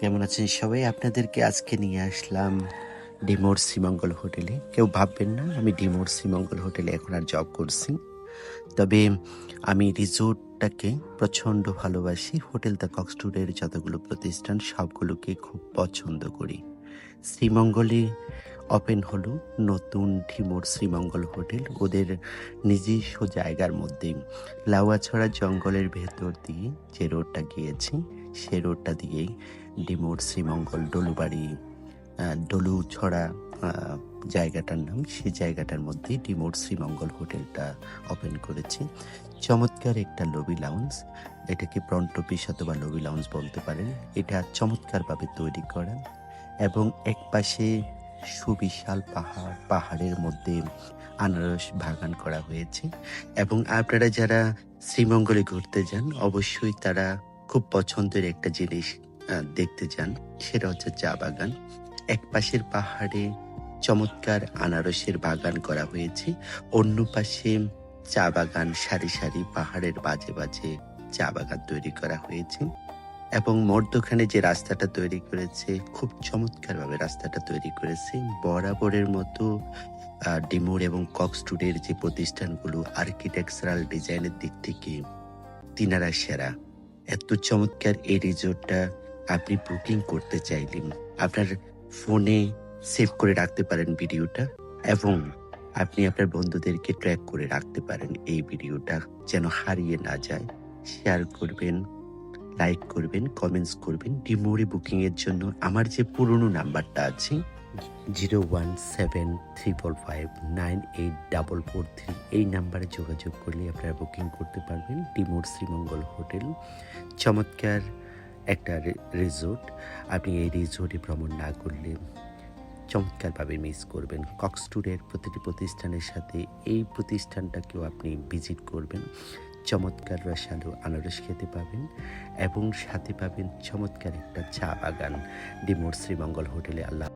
কেমন আছেন সবাই? আপনাদেরকে আজকে নিয়ে আসলাম ডিমোর শ্রীমঙ্গল হোটেলে। কেউ ভাববেন না আমি ডিমোর শ্রীমঙ্গল হোটেলে এখন আর জব করছি। তবে আমি রিসোর্টটাকে প্রচণ্ড ভালোবাসি। হোটেল দ্য কক্সটুডের যতগুলো প্রতিষ্ঠান সবগুলোকে খুব পছন্দ করি। শ্রীমঙ্গলে ওপেন হলো নতুন ডিমোর শ্রীমঙ্গল হোটেল ওদের নিজস্ব জায়গার মধ্যে। লাউয়াছড়া জঙ্গলের ভেতর দিয়ে যে রোডটা গিয়েছি সে রোডটা দিয়েই ডিমোর শ্রীমঙ্গল ডলুবাড়ি ডলুছড়া জায়গাটার নাম, সেই জায়গাটার মধ্যে ডিমোর শ্রীমঙ্গল হোটেলটা ওপেন করেছি। চমৎকার একটা লবি লাউঞ্জ, এটাকে ফ্রন্ট অফিস অথবা লবি লাউঞ্জ বলতে পারেন। এটা চমৎকারভাবে তৈরি করা এবং এক পাশে সুবিশাল পাহাড়, পাহাড়ের মধ্যে আনারস বাগান করা হয়েছে। এবং আপনারা যারা শ্রীমঙ্গলে ঘুরতে যান অবশ্যই তারা খুব পছন্দের একটা জিনিস দেখতে যান, সেটা হচ্ছে চা বাগান। এক পাশের পাহাড়ে চমৎকার আনারসের বাগান করা হয়েছে, অন্য পাশে চা বাগান, সারি সারি পাহাড়ের বাজে বাজে চা বাগান তৈরি করা হয়েছে। এবং মধ্যখানে যে রাস্তাটা তৈরি করেছে খুব চমৎকারভাবে রাস্তাটা তৈরি করেছে। বরাবরের মতো ডিমোর এবং কক্সটুডের যে প্রতিষ্ঠানগুলো আর্কিটেকচারাল ডিজাইনের দিক থেকে তিনারা সেরা। এত চমৎকার এই রিসোর্টটা আপনি বুকিং করতে চাইলেন আপনার ফোনে সেভ করে রাখতে পারেন ভিডিওটা, এবং আপনি আপনার বন্ধুদেরকে ট্র্যাক করে রাখতে পারেন এই ভিডিওটা যেন হারিয়ে না যায়। শেয়ার করবেন, লাইক করবেন, কমেন্টস করবেন। ডিমোরে বুকিং এর জন্য আমার যে পুরনো নাম্বারটা আছে 01735598443 এই নাম্বারে যোগাযোগ করলে আপনারা বুকিং করতে পারবেন। ডিমোর শ্রীমঙ্গল হোটেল চমৎকার একটা রিসোর্ট। আপনি এই রিসোর্টে ভ্রমণ না করলে চমৎকারভাবে মিস করবেন। কক্সটুডের প্রতিটি প্রতিষ্ঠানের সাথে এই প্রতিষ্ঠানটাকেও আপনি ভিজিট করবেন। চমৎকার রসালো আনারস খেতে পাবেন এবং সাথে পাবেন চমৎকার একটা চা বাগান ডিমোর শ্রীমঙ্গল হোটেলে। আল্লাহ